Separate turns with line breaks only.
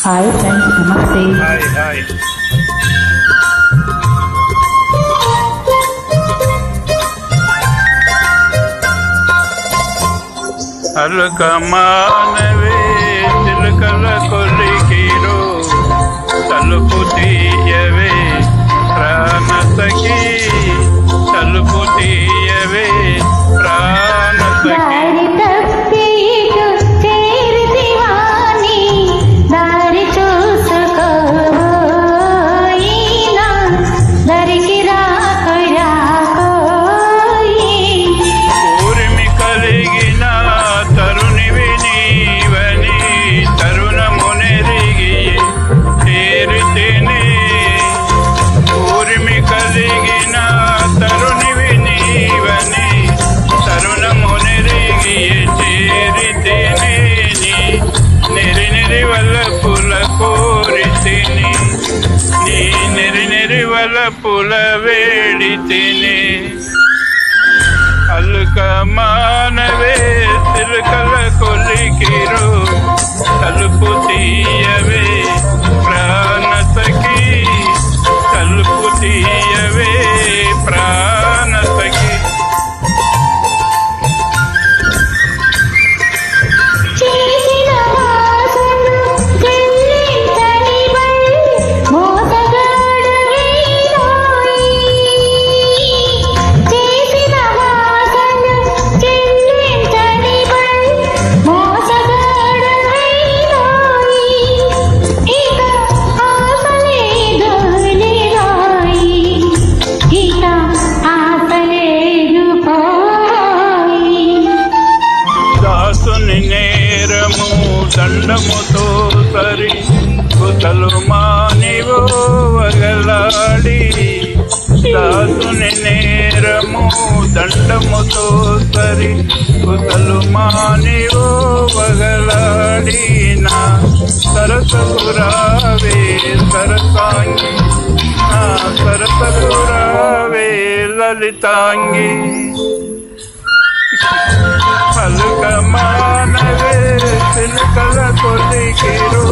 Hi friends, నమస్తే.
Hi అలక మానవే చిలకల కొలికిరో తలుపు తీయవే ప్రాణ సఖీ, తలుపు తీయవే ప్రాణ సఖీ. పుల వేడితేనే అల్లుక మానవే చిలుకల కొలికిరో తలుపు తీయవే ప్రాణ సఖీ, తలుపు తీయవే ప్రాణ సఖీ. నేరము దండముతో సరి కుతలు మానివో వగలాడి, దాసుని నేరము దండముతో సరి కుతలు మానివో వగలాడి, నా సరసకురావే సరసాంగి, నా సరసకురావే లలితాంగి. అలుక మానవే చిలుకల కొలికిరో